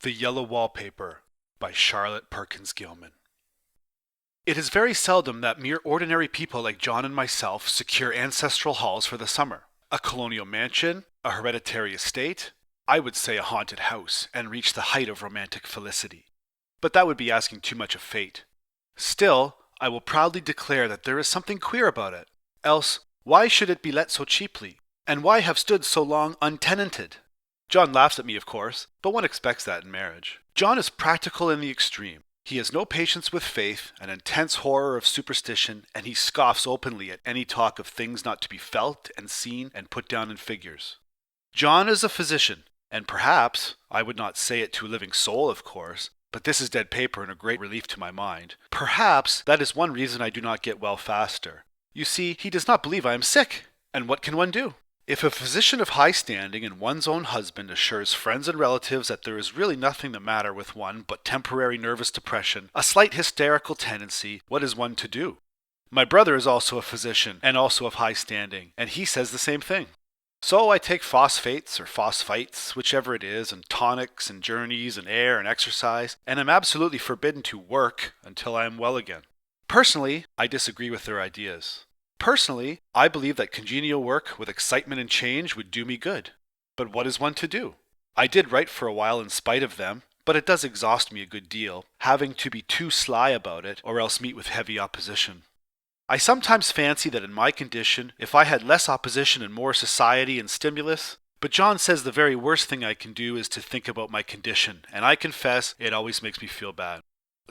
The Yellow Wallpaper by Charlotte Perkins Gilman. It is very seldom that mere ordinary people like John and myself secure ancestral halls for the summer. A colonial mansion, a hereditary estate, I would say a haunted house, and reach the height of romantic felicity. But that would be asking too much of fate. Still, I will proudly declare that there is something queer about it. Else, why should it be let so cheaply? And why have stood so long untenanted? John laughs at me, of course, but one expects that in marriage. John is practical in the extreme. He has no patience with faith, an intense horror of superstition, and he scoffs openly at any talk of things not to be felt and seen and put down in figures. John is a physician, and perhaps, I would not say it to a living soul, of course, but this is dead paper and a great relief to my mind. Perhaps that is one reason I do not get well faster. You see, he does not believe I am sick, and what can one do? If a physician of high standing and one's own husband assures friends and relatives that there is really nothing the matter with one but temporary nervous depression, a slight hysterical tendency, what is one to do? My brother is also a physician and also of high standing, and he says the same thing. So I take phosphates or phosphites, whichever it is, and tonics and journeys and air and exercise, and am absolutely forbidden to work until I am well again. Personally, I disagree with their ideas. Personally, I believe that congenial work with excitement and change would do me good. But what is one to do? I did write for a while in spite of them, but it does exhaust me a good deal, having to be too sly about it or else meet with heavy opposition. I sometimes fancy that in my condition, if I had less opposition and more society and stimulus, but John says the very worst thing I can do is to think about my condition, and I confess it always makes me feel bad.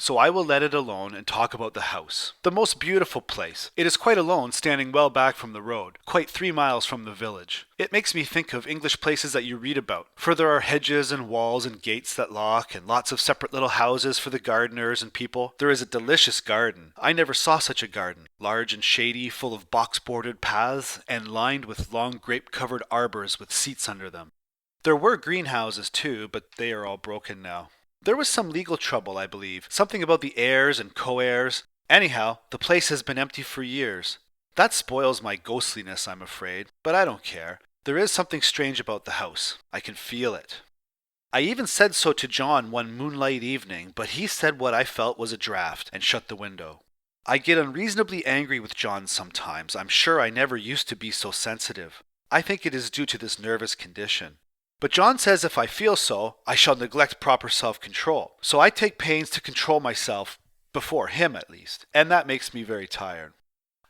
So I will let it alone and talk about the house. The most beautiful place. It is quite alone, standing well back from the road, quite 3 miles from the village. It makes me think of English places that you read about, for there are hedges and walls and gates that lock, and lots of separate little houses for the gardeners and people. There is a delicious garden. I never saw such a garden. Large and shady, full of box-bordered paths, and lined with long grape-covered arbors with seats under them. There were greenhouses too, but they are all broken now. There was some legal trouble, I believe, something about the heirs and co-heirs. Anyhow, the place has been empty for years. That spoils my ghostliness, I'm afraid, but I don't care. There is something strange about the house. I can feel it. I even said so to John one moonlight evening, but he said what I felt was a draught and shut the window. I get unreasonably angry with John sometimes. I'm sure I never used to be so sensitive. I think it is due to this nervous condition. But John says if I feel so, I shall neglect proper self-control. So I take pains to control myself, before him at least, and that makes me very tired.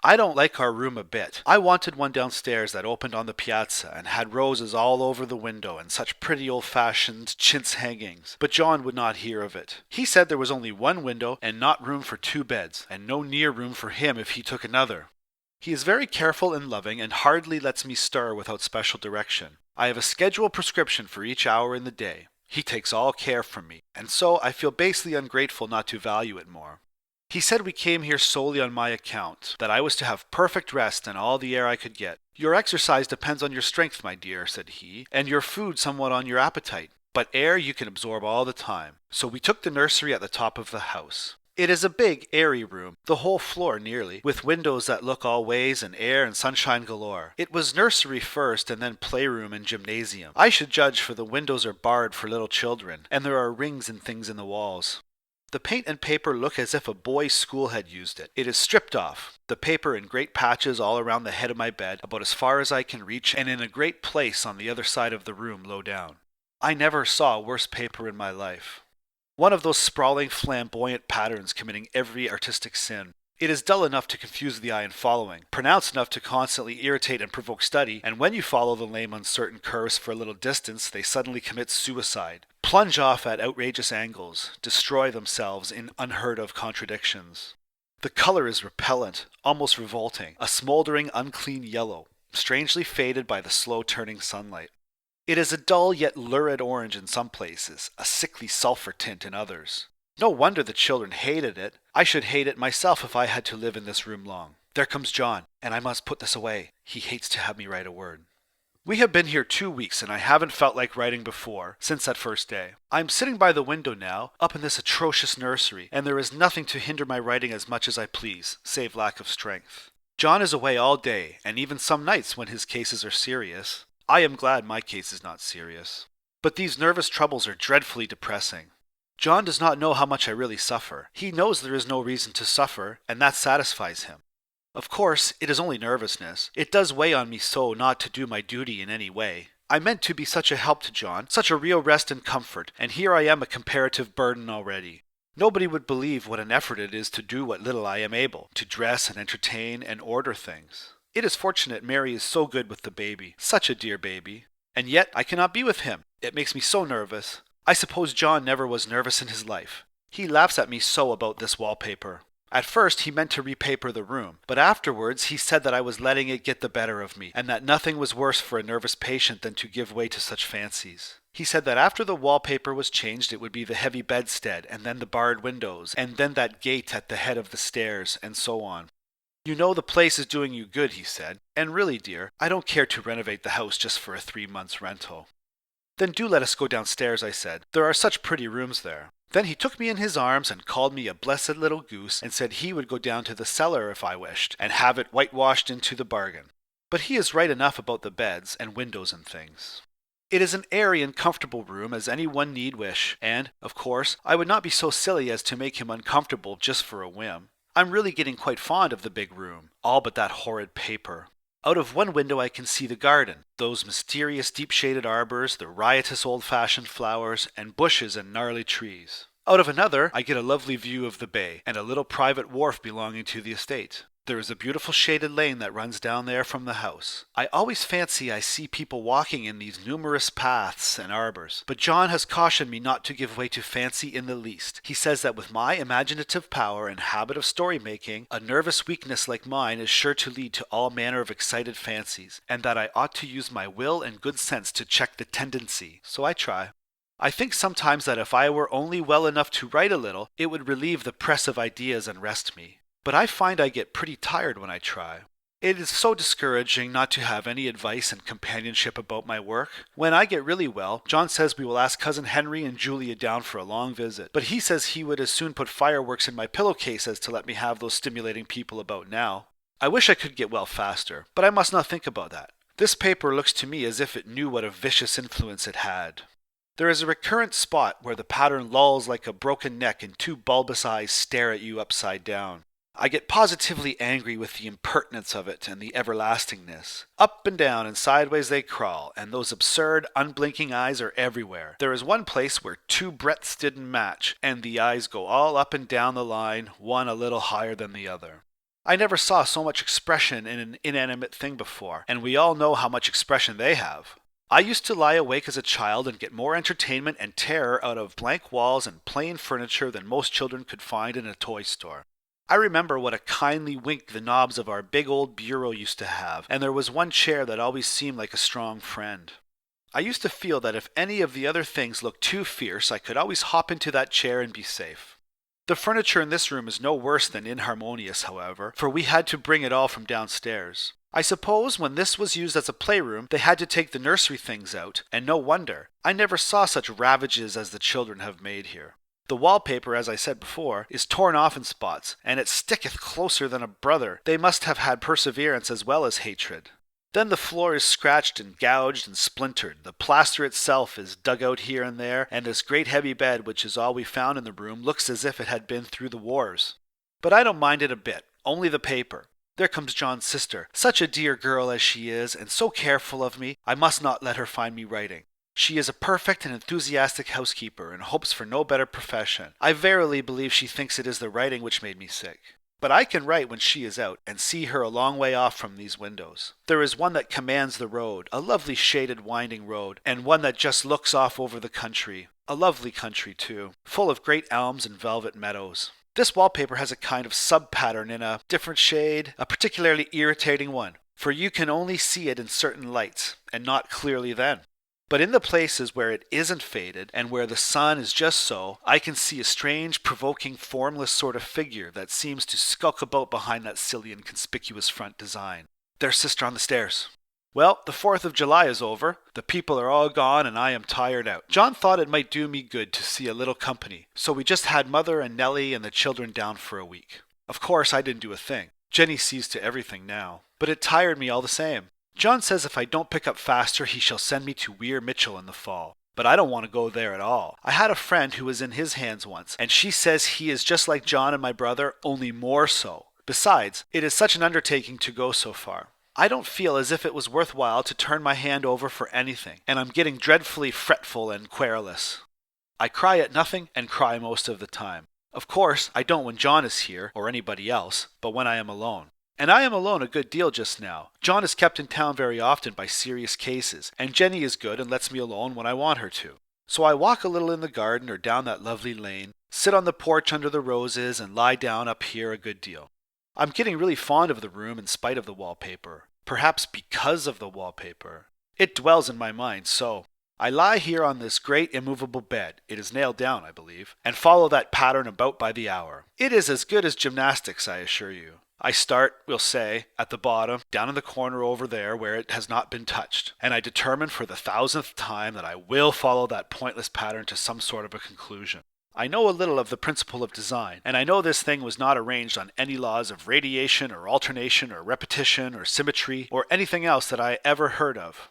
I don't like our room a bit. I wanted one downstairs that opened on the piazza and had roses all over the window and such pretty old-fashioned chintz hangings, but John would not hear of it. He said there was only one window and not room for 2 beds, and no near room for him if he took another. He is very careful and loving and hardly lets me stir without special direction. I have a scheduled prescription for each hour in the day. He takes all care from me, and so I feel basely ungrateful not to value it more. He said we came here solely on my account, that I was to have perfect rest and all the air I could get. Your exercise depends on your strength, my dear, said he, and your food somewhat on your appetite, but air you can absorb all the time. So we took the nursery at the top of the house. It is a big, airy room, the whole floor nearly, with windows that look all ways and air and sunshine galore. It was nursery first and then playroom and gymnasium. I should judge, for the windows are barred for little children, and there are rings and things in the walls. The paint and paper look as if a boys' school had used it. It is stripped off, the paper in great patches all around the head of my bed, about as far as I can reach, and in a great place on the other side of the room low down. I never saw worse paper in my life. One of those sprawling, flamboyant patterns committing every artistic sin. It is dull enough to confuse the eye in following, pronounced enough to constantly irritate and provoke study, and when you follow the lame, uncertain curves for a little distance, they suddenly commit suicide, plunge off at outrageous angles, destroy themselves in unheard-of contradictions. The color is repellent, almost revolting, a smoldering, unclean yellow, strangely faded by the slow-turning sunlight. It is a dull yet lurid orange in some places, a sickly sulphur tint in others. No wonder the children hated it. I should hate it myself if I had to live in this room long. There comes John, and I must put this away. He hates to have me write a word. We have been here 2 weeks, and I haven't felt like writing before, since that first day. I am sitting by the window now, up in this atrocious nursery, and there is nothing to hinder my writing as much as I please, save lack of strength. John is away all day, and even some nights when his cases are serious. I am glad my case is not serious. But these nervous troubles are dreadfully depressing. John does not know how much I really suffer. He knows there is no reason to suffer, and that satisfies him. Of course, it is only nervousness. It does weigh on me so not to do my duty in any way. I meant to be such a help to John, such a real rest and comfort, and here I am a comparative burden already. Nobody would believe what an effort it is to do what little I am able, to dress and entertain and order things. It is fortunate Mary is so good with the baby, such a dear baby. And yet I cannot be with him. It makes me so nervous. I suppose John never was nervous in his life. He laughs at me so about this wallpaper. At first he meant to repaper the room, but afterwards he said that I was letting it get the better of me, and that nothing was worse for a nervous patient than to give way to such fancies. He said that after the wallpaper was changed it would be the heavy bedstead, and then the barred windows, and then that gate at the head of the stairs, and so on. You know the place is doing you good, he said, and really, dear, I don't care to renovate the house just for a 3 months' rental. Then do let us go downstairs, I said. There are such pretty rooms there. Then he took me in his arms and called me a blessed little goose and said he would go down to the cellar if I wished, and have it whitewashed into the bargain. But he is right enough about the beds and windows and things. It is an airy and comfortable room as any one need wish, and, of course, I would not be so silly as to make him uncomfortable just for a whim. I'm really getting quite fond of the big room, all but that horrid paper. Out of one window I can see the garden, those mysterious deep-shaded arbors, the riotous old-fashioned flowers, and bushes and gnarly trees. Out of another I get a lovely view of the bay, and a little private wharf belonging to the estate. There is a beautiful shaded lane that runs down there from the house. I always fancy I see people walking in these numerous paths and arbors, but John has cautioned me not to give way to fancy in the least. He says that with my imaginative power and habit of story-making, a nervous weakness like mine is sure to lead to all manner of excited fancies, and that I ought to use my will and good sense to check the tendency, so I try. I think sometimes that if I were only well enough to write a little, it would relieve the press of ideas and rest me. But I find I get pretty tired when I try. It is so discouraging not to have any advice and companionship about my work. When I get really well, John says we will ask Cousin Henry and Julia down for a long visit. But he says he would as soon put fireworks in my pillowcase as to let me have those stimulating people about now. I wish I could get well faster, but I must not think about that. This paper looks to me as if it knew what a vicious influence it had. There is a recurrent spot where the pattern lolls like a broken neck and 2 bulbous eyes stare at you upside down. I get positively angry with the impertinence of it and the everlastingness. Up and down and sideways they crawl, and those absurd, unblinking eyes are everywhere. There is one place where 2 breadths didn't match, and the eyes go all up and down the line, one a little higher than the other. I never saw so much expression in an inanimate thing before, and we all know how much expression they have. I used to lie awake as a child and get more entertainment and terror out of blank walls and plain furniture than most children could find in a toy store. I remember what a kindly wink the knobs of our big old bureau used to have, and there was one chair that always seemed like a strong friend. I used to feel that if any of the other things looked too fierce, I could always hop into that chair and be safe. The furniture in this room is no worse than inharmonious, however, for we had to bring it all from downstairs. I suppose when this was used as a playroom, they had to take the nursery things out, and no wonder. I never saw such ravages as the children have made here. The wallpaper, as I said before, is torn off in spots, and it sticketh closer than a brother. They must have had perseverance as well as hatred. Then the floor is scratched and gouged and splintered. The plaster itself is dug out here and there, and this great heavy bed, which is all we found in the room, looks as if it had been through the wars. But I don't mind it a bit, only the paper. There comes John's sister, such a dear girl as she is, and so careful of me, I must not let her find me writing. She is a perfect and enthusiastic housekeeper, and hopes for no better profession. I verily believe she thinks it is the writing which made me sick. But I can write when she is out, and see her a long way off from these windows. There is one that commands the road, a lovely shaded winding road, and one that just looks off over the country. A lovely country, too, full of great elms and velvet meadows. This wallpaper has a kind of sub-pattern in a different shade, a particularly irritating one, for you can only see it in certain lights, and not clearly then. But in the places where it isn't faded, and where the sun is just so, I can see a strange, provoking, formless sort of figure that seems to skulk about behind that silly and conspicuous front design. There's Sister on the stairs. Well, the 4th of July is over. The people are all gone, and I am tired out. John thought it might do me good to see a little company, so we just had Mother and Nellie and the children down for a week. Of course, I didn't do a thing. Jenny sees to everything now. But it tired me all the same. John says if I don't pick up faster, he shall send me to Weir Mitchell in the fall. but I don't want to go there at all. I had a friend who was in his hands once, and she says he is just like John and my brother, only more so. Besides, it is such an undertaking to go so far. I don't feel as if it was worthwhile to turn my hand over for anything, and I'm getting dreadfully fretful and querulous. I cry at nothing and cry most of the time. Of course, I don't when John is here, or anybody else, but when I am alone. And I am alone a good deal just now. John is kept in town very often by serious cases, and Jenny is good and lets me alone when I want her to. So I walk a little in the garden or down that lovely lane, sit on the porch under the roses, and lie down up here a good deal. I'm getting really fond of the room in spite of the wallpaper. Perhaps because of the wallpaper. It dwells in my mind so. I lie here on this great immovable bed, it is nailed down, I believe, and follow that pattern about by the hour. It is as good as gymnastics, I assure you. I start, we'll say, at the bottom, down in the corner over there where it has not been touched, and I determine for the 1000th time that I will follow that pointless pattern to some sort of a conclusion. I know a little of the principle of design, and I know this thing was not arranged on any laws of radiation or alternation or repetition or symmetry or anything else that I ever heard of.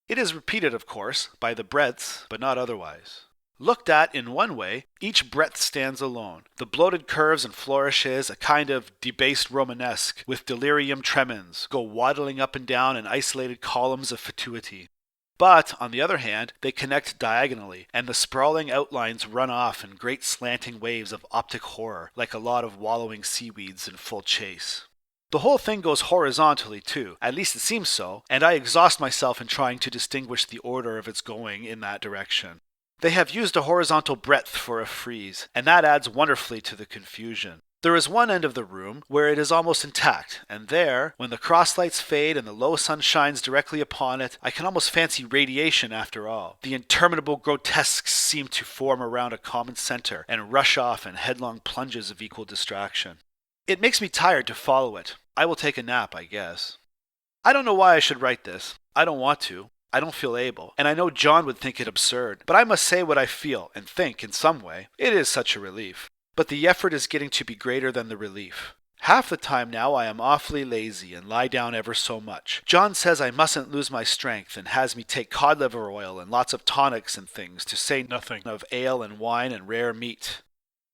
It is repeated, of course, by the breadths, but not otherwise. Looked at in one way, each breadth stands alone. The bloated curves and flourishes, a kind of debased Romanesque, with delirium tremens, go waddling up and down in isolated columns of fatuity. But, on the other hand, they connect diagonally, and the sprawling outlines run off in great slanting waves of optic horror, like a lot of wallowing seaweeds in full chase. The whole thing goes horizontally, too, at least it seems so, and I exhaust myself in trying to distinguish the order of its going in that direction. They have used a horizontal breadth for a frieze, and that adds wonderfully to the confusion. There is one end of the room where it is almost intact, and there, when the crosslights fade and the low sun shines directly upon it, I can almost fancy radiation after all. The interminable grotesques seem to form around a common center and rush off in headlong plunges of equal distraction. It makes me tired to follow it. I will take a nap, I guess. I don't know why I should write this. I don't want to. I don't feel able, and I know John would think it absurd, but I must say what I feel and think in some way. It is such a relief. But the effort is getting to be greater than the relief. Half the time now I am awfully lazy and lie down ever so much. John says I mustn't lose my strength and has me take cod liver oil and lots of tonics and things, to say nothing of ale and wine and rare meat.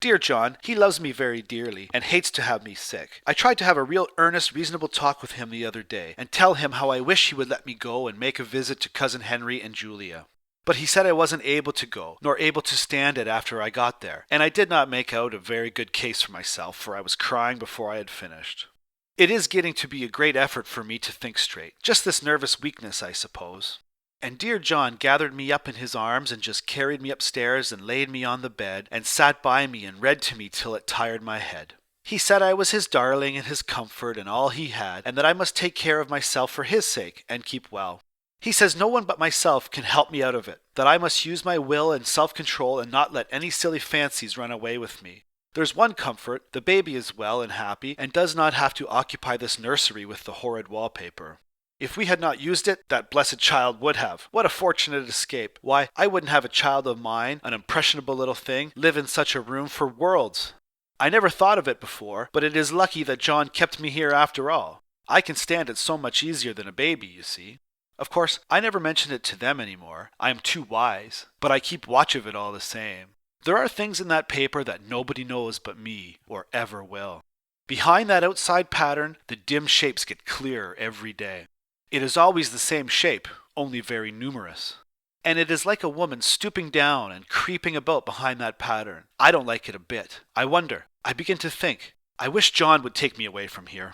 Dear John, he loves me very dearly and hates to have me sick. I tried to have a real earnest, reasonable talk with him the other day and tell him how I wish he would let me go and make a visit to Cousin Henry and Julia. But he said I wasn't able to go, nor able to stand it after I got there, and I did not make out a very good case for myself, for I was crying before I had finished. It is getting to be a great effort for me to think straight, just this nervous weakness, I suppose. And dear John gathered me up in his arms and just carried me upstairs and laid me on the bed and sat by me and read to me till it tired my head. He said I was his darling and his comfort and all he had, and that I must take care of myself for his sake and keep well. He says no one but myself can help me out of it, that I must use my will and self-control and not let any silly fancies run away with me. There's one comfort, the baby is well and happy and does not have to occupy this nursery with the horrid wallpaper. If we had not used it, that blessed child would have. What a fortunate escape. Why, I wouldn't have a child of mine, an impressionable little thing, live in such a room for worlds. I never thought of it before, but it is lucky that John kept me here after all. I can stand it so much easier than a baby, you see. Of course, I never mention it to them anymore. I am too wise, but I keep watch of it all the same. There are things in that paper that nobody knows but me, or ever will. Behind that outside pattern, the dim shapes get clearer every day. It is always the same shape, only very numerous. And it is like a woman stooping down and creeping about behind that pattern. I don't like it a bit. I wonder. I begin to think. I wish John would take me away from here.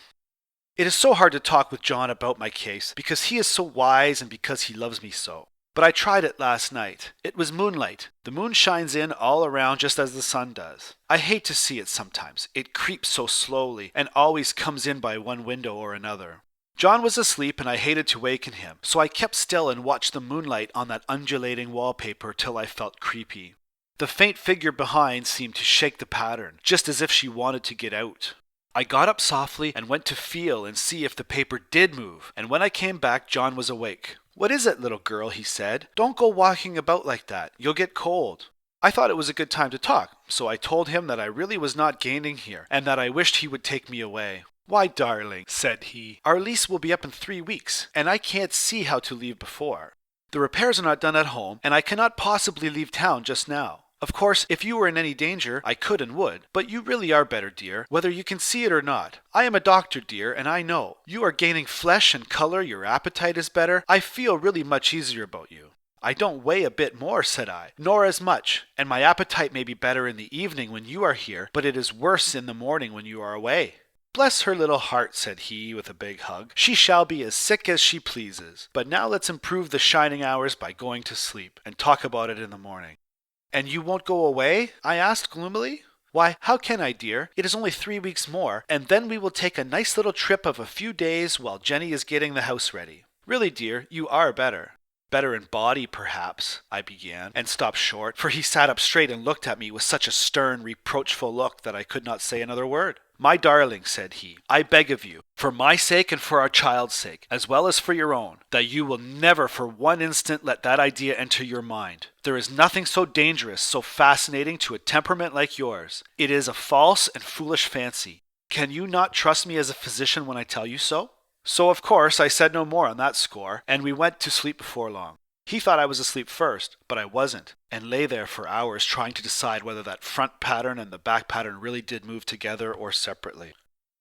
It is so hard to talk with John about my case, because he is so wise and because he loves me so. But I tried it last night. It was moonlight. The moon shines in all around just as the sun does. I hate to see it sometimes. It creeps so slowly and always comes in by one window or another. John was asleep and I hated to waken him, so I kept still and watched the moonlight on that undulating wallpaper till I felt creepy. The faint figure behind seemed to shake the pattern, just as if she wanted to get out. I got up softly and went to feel and see if the paper did move, and when I came back John was awake. "What is it, little girl?" he said. "Don't go walking about like that. You'll get cold." I thought it was a good time to talk, so I told him that I really was not gaining here, and that I wished he would take me away. "Why, darling," said he, "our lease will be up in 3 weeks, and I can't see how to leave before." The repairs are not done at home, and I cannot possibly leave town just now. Of course, if you were in any danger, I could and would, but you really are better, dear, whether you can see it or not. I am a doctor, dear, and I know. You are gaining flesh and color, your appetite is better. I feel really much easier about you. I don't weigh a bit more, said I, nor as much, and my appetite may be better in the evening when you are here, but it is worse in the morning when you are away. Bless her little heart, said he with a big hug. She shall be as sick as she pleases. But now let's improve the shining hours by going to sleep, and talk about it in the morning. And you won't go away? I asked gloomily. Why, how can I, dear? It is only 3 weeks more, and then we will take a nice little trip of a few days while Jenny is getting the house ready. Really, dear, you are better. Better in body, perhaps, I began, and stopped short, for he sat up straight and looked at me with such a stern, reproachful look that I could not say another word. My darling, said he, I beg of you, for my sake and for our child's sake, as well as for your own, that you will never for one instant let that idea enter your mind. There is nothing so dangerous, so fascinating to a temperament like yours. It is a false and foolish fancy. Can you not trust me as a physician when I tell you so? So, of course, I said no more on that score, and we went to sleep before long. He thought I was asleep first, but I wasn't, and lay there for hours trying to decide whether that front pattern and the back pattern really did move together or separately.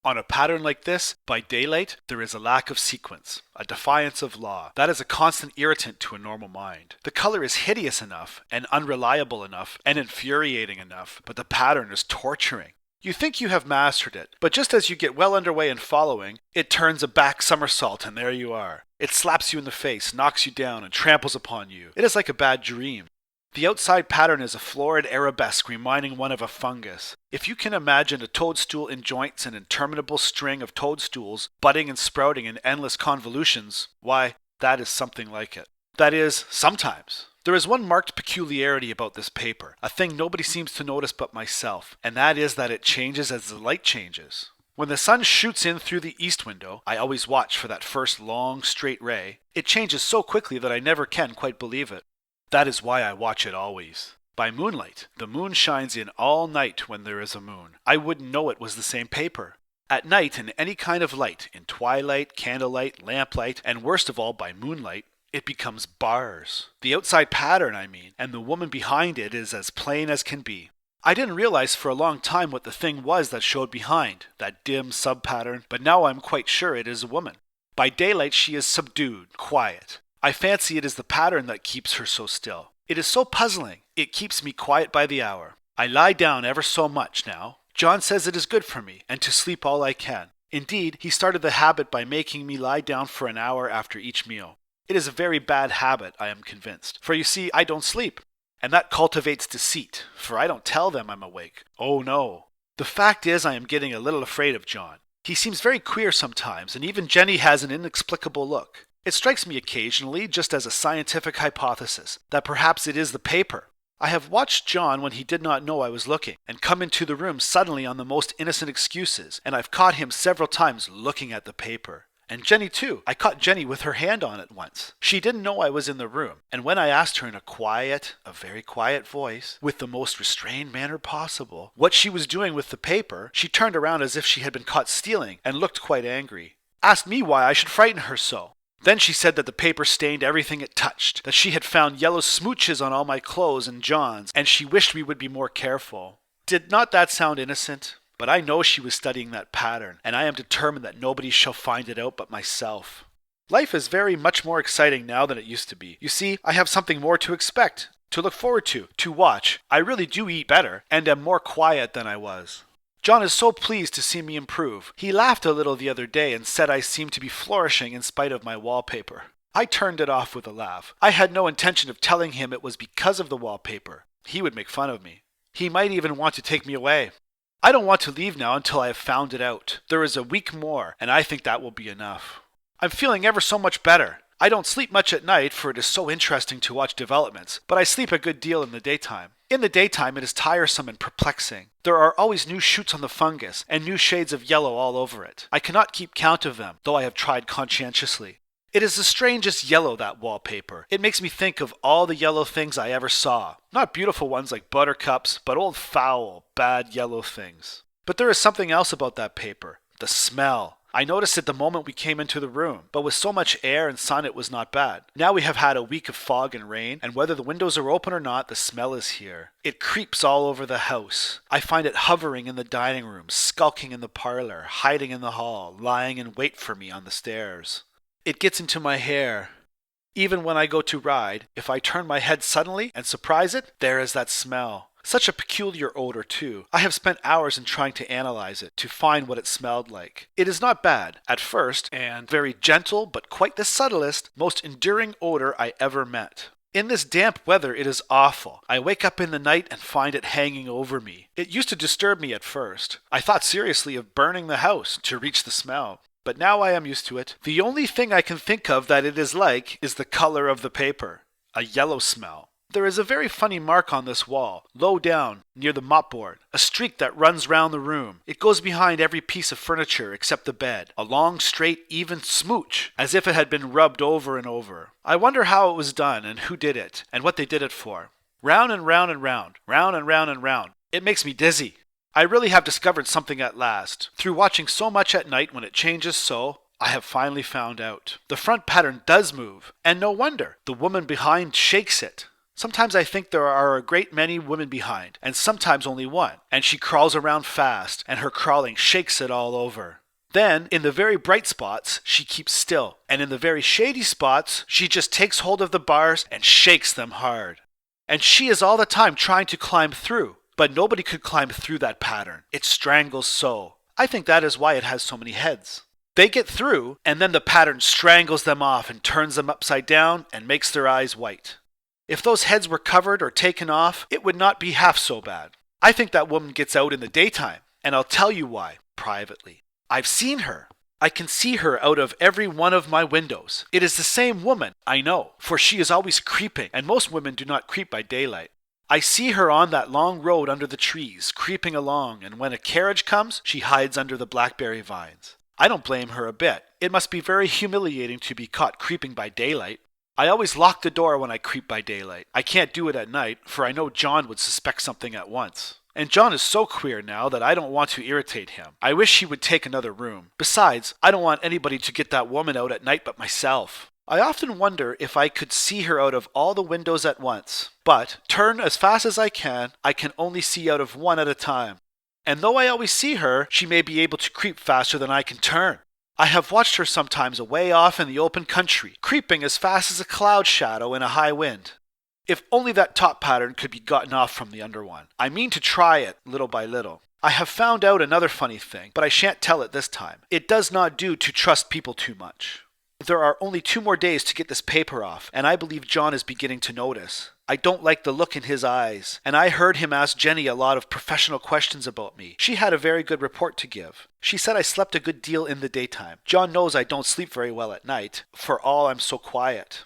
On a pattern like this, by daylight, there is a lack of sequence, a defiance of law. That is a constant irritant to a normal mind. The color is hideous enough, and unreliable enough, and infuriating enough, but the pattern is torturing. You think you have mastered it, but just as you get well underway in following, it turns a back somersault and there you are. It slaps you in the face, knocks you down, and tramples upon you. It is like a bad dream. The outside pattern is a florid arabesque reminding one of a fungus. If you can imagine a toadstool in joints, an interminable string of toadstools, budding and sprouting in endless convolutions, why, that is something like it. That is, sometimes. There is one marked peculiarity about this paper, a thing nobody seems to notice but myself, and that is that it changes as the light changes. When the sun shoots in through the east window, I always watch for that first long, straight ray. It changes so quickly that I never can quite believe it. That is why I watch it always. By moonlight, the moon shines in all night when there is a moon. I wouldn't know it was the same paper. At night, in any kind of light, in twilight, candlelight, lamplight, and worst of all by moonlight, it becomes bars. The outside pattern, I mean, and the woman behind it is as plain as can be. I didn't realize for a long time what the thing was that showed behind, that dim sub-pattern, but now I'm quite sure it is a woman. By daylight she is subdued, quiet. I fancy it is the pattern that keeps her so still. It is so puzzling. It keeps me quiet by the hour. I lie down ever so much now. John says it is good for me, and to sleep all I can. Indeed, he started the habit by making me lie down for an hour after each meal. It is a very bad habit, I am convinced, for you see, I don't sleep. And that cultivates deceit, for I don't tell them I'm awake. Oh no. The fact is I am getting a little afraid of John. He seems very queer sometimes, and even Jenny has an inexplicable look. It strikes me occasionally, just as a scientific hypothesis, that perhaps it is the paper. I have watched John when he did not know I was looking, and come into the room suddenly on the most innocent excuses, and I've caught him several times looking at the paper. And Jenny too. I caught Jenny with her hand on it once. She didn't know I was in the room, and when I asked her in a very quiet voice, with the most restrained manner possible, what she was doing with the paper, she turned around as if she had been caught stealing, and looked quite angry. Asked me why I should frighten her so. Then she said that the paper stained everything it touched, that she had found yellow smooches on all my clothes and John's, and she wished we would be more careful. Did not that sound innocent? But I know she was studying that pattern, and I am determined that nobody shall find it out but myself. Life is very much more exciting now than it used to be. You see, I have something more to expect, to look forward to watch. I really do eat better, and am more quiet than I was. John is so pleased to see me improve. He laughed a little the other day and said I seemed to be flourishing in spite of my wallpaper. I turned it off with a laugh. I had no intention of telling him it was because of the wallpaper. He would make fun of me. He might even want to take me away. I don't want to leave now until I have found it out. There is a week more, and I think that will be enough. I'm feeling ever so much better. I don't sleep much at night, for it is so interesting to watch developments, but I sleep a good deal in the daytime. In the daytime it is tiresome and perplexing. There are always new shoots on the fungus, and new shades of yellow all over it. I cannot keep count of them, though I have tried conscientiously. It is the strangest yellow, that wallpaper. It makes me think of all the yellow things I ever saw. Not beautiful ones like buttercups, but old foul, bad yellow things. But there is something else about that paper. The smell. I noticed it the moment we came into the room, but with so much air and sun it was not bad. Now we have had a week of fog and rain, and whether the windows are open or not, the smell is here. It creeps all over the house. I find it hovering in the dining room, skulking in the parlor, hiding in the hall, lying in wait for me on the stairs. It gets into my hair. Even when I go to ride, if I turn my head suddenly and surprise it, there is that smell. Such a peculiar odor, too. I have spent hours in trying to analyze it, to find what it smelled like. It is not bad, at first, and very gentle, but quite the subtlest, most enduring odor I ever met. In this damp weather, it is awful. I wake up in the night and find it hanging over me. It used to disturb me at first. I thought seriously of burning the house to reach the smell. But now I am used to it. The only thing I can think of that it is like is the color of the paper. A yellow smell. There is a very funny mark on this wall, low down, near the mopboard. A streak that runs round the room. It goes behind every piece of furniture except the bed. A long, straight, even smooch, as if it had been rubbed over and over. I wonder how it was done, and who did it, and what they did it for. Round and round and round, round and round and round. It makes me dizzy. I really have discovered something at last. Through watching so much at night when it changes so, I have finally found out. The front pattern does move, and no wonder. The woman behind shakes it. Sometimes I think there are a great many women behind, and sometimes only one, and she crawls around fast, and her crawling shakes it all over. Then, in the very bright spots, she keeps still, and in the very shady spots, she just takes hold of the bars and shakes them hard. And she is all the time trying to climb through, but nobody could climb through that pattern. It strangles so. I think that is why it has so many heads. They get through, and then the pattern strangles them off and turns them upside down and makes their eyes white. If those heads were covered or taken off, it would not be half so bad. I think that woman gets out in the daytime, and I'll tell you why, privately. I've seen her. I can see her out of every one of my windows. It is the same woman, I know, for she is always creeping, and most women do not creep by daylight. I see her on that long road under the trees, creeping along, and when a carriage comes, she hides under the blackberry vines. I don't blame her a bit. It must be very humiliating to be caught creeping by daylight. I always lock the door when I creep by daylight. I can't do it at night, for I know John would suspect something at once. And John is so queer now that I don't want to irritate him. I wish he would take another room. Besides, I don't want anybody to get that woman out at night but myself. I often wonder if I could see her out of all the windows at once. But, turn as fast as I can only see out of one at a time. And though I always see her, she may be able to creep faster than I can turn. I have watched her sometimes away off in the open country, creeping as fast as a cloud shadow in a high wind. If only that top pattern could be gotten off from the under one. I mean to try it, little by little. I have found out another funny thing, but I shan't tell it this time. It does not do to trust people too much. There are only 2 more days to get this paper off, and I believe John is beginning to notice. I don't like the look in his eyes, and I heard him ask Jenny a lot of professional questions about me. She had a very good report to give. She said I slept a good deal in the daytime. John knows I don't sleep very well at night, for all I'm so quiet.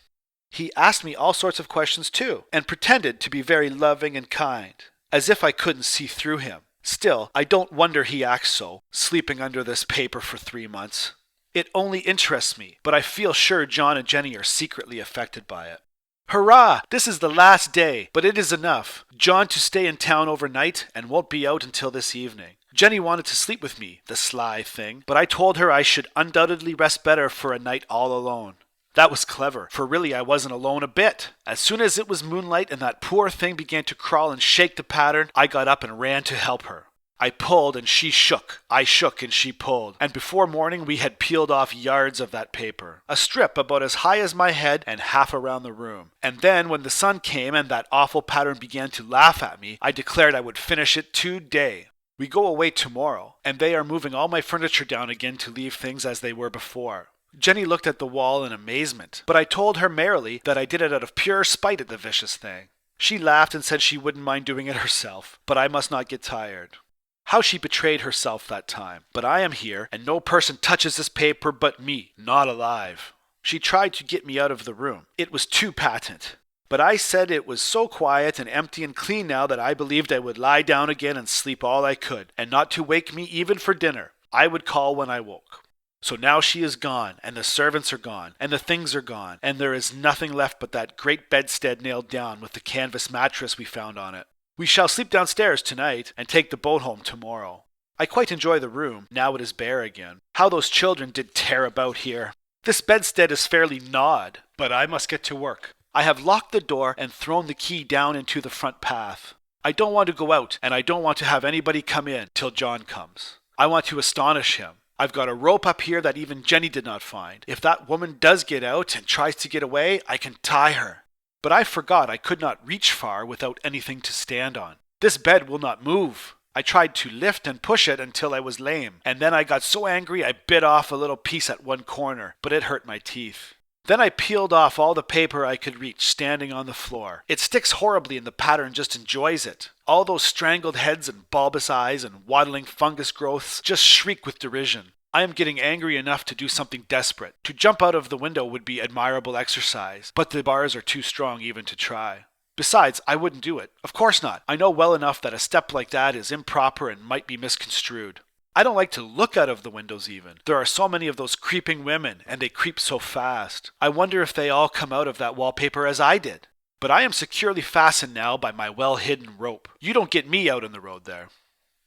He asked me all sorts of questions too, and pretended to be very loving and kind, as if I couldn't see through him. Still, I don't wonder he acts so, sleeping under this paper for 3 months. It only interests me, but I feel sure John and Jenny are secretly affected by it. Hurrah! This is the last day, but it is enough. John to stay in town overnight and won't be out until this evening. Jenny wanted to sleep with me, the sly thing, but I told her I should undoubtedly rest better for a night all alone. That was clever, for really I wasn't alone a bit. As soon as it was moonlight and that poor thing began to crawl and shake the pattern, I got up and ran to help her. I pulled and she shook. I shook and she pulled. And before morning we had peeled off yards of that paper. A strip about as high as my head and half around the room. And then when the sun came and that awful pattern began to laugh at me, I declared I would finish it today. We go away tomorrow, and they are moving all my furniture down again to leave things as they were before. Jenny looked at the wall in amazement, but I told her merrily that I did it out of pure spite at the vicious thing. She laughed and said she wouldn't mind doing it herself, but I must not get tired. How she betrayed herself that time. But I am here, and no person touches this paper but me, not alive. She tried to get me out of the room. It was too patent. But I said it was so quiet and empty and clean now that I believed I would lie down again and sleep all I could, and not to wake me even for dinner. I would call when I woke. So now she is gone, and the servants are gone, and the things are gone, and there is nothing left but that great bedstead nailed down with the canvas mattress we found on it. We shall sleep downstairs tonight and take the boat home tomorrow. I quite enjoy the room, now it is bare again. How those children did tear about here. This bedstead is fairly gnawed, but I must get to work. I have locked the door and thrown the key down into the front path. I don't want to go out, and I don't want to have anybody come in till John comes. I want to astonish him. I've got a rope up here that even Jenny did not find. If that woman does get out and tries to get away, I can tie her. But I forgot I could not reach far without anything to stand on. This bed will not move. I tried to lift and push it until I was lame, and then I got so angry I bit off a little piece at one corner, but it hurt my teeth. Then I peeled off all the paper I could reach, standing on the floor. It sticks horribly and the pattern just enjoys it. All those strangled heads and bulbous eyes and waddling fungus growths just shriek with derision. I am getting angry enough to do something desperate. To jump out of the window would be admirable exercise, but the bars are too strong even to try. Besides, I wouldn't do it. Of course not. I know well enough that a step like that is improper and might be misconstrued. I don't like to look out of the windows even. There are so many of those creeping women, and they creep so fast. I wonder if they all come out of that wallpaper as I did. But I am securely fastened now by my well-hidden rope. You don't get me out on the road there.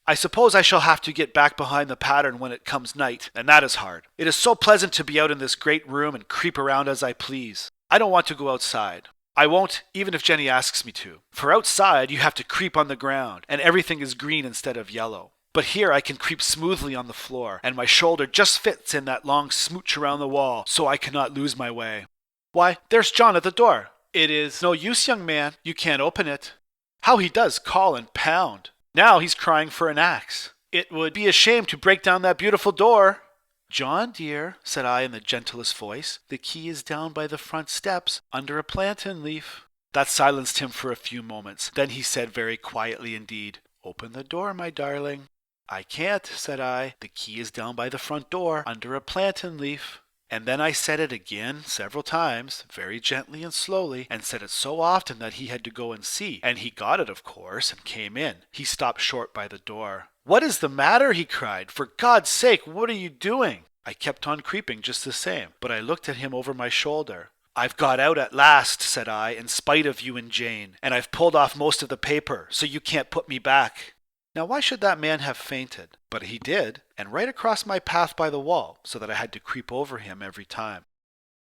I suppose I shall have to get back behind the pattern when it comes night, and that is hard. It is so pleasant to be out in this great room and creep around as I please. I don't want to go outside. I won't, even if Jenny asks me to. For outside, you have to creep on the ground, and everything is green instead of yellow. But here I can creep smoothly on the floor, and my shoulder just fits in that long smooch around the wall, so I cannot lose my way. Why, there's John at the door. It is no use, young man. You can't open it. How he does call and pound. Now he's crying for an axe. It would be a shame to break down that beautiful door. John, dear, said I in the gentlest voice, the key is down by the front steps, under a plantain leaf. That silenced him for a few moments. Then he said very quietly indeed, Open the door, my darling. I can't, said I. The key is down by the front door, under a plantain leaf. And then I said it again several times, very gently and slowly, and said it so often that he had to go and see. And he got it, of course, and came in. He stopped short by the door. What is the matter? He cried. For God's sake, what are you doing? I kept on creeping just the same, but I looked at him over my shoulder. I've got out at last, said I, in spite of you and Jane, and I've pulled off most of the paper, so you can't put me back. Now why should that man have fainted? But he did, and right across my path by the wall, so that I had to creep over him every time.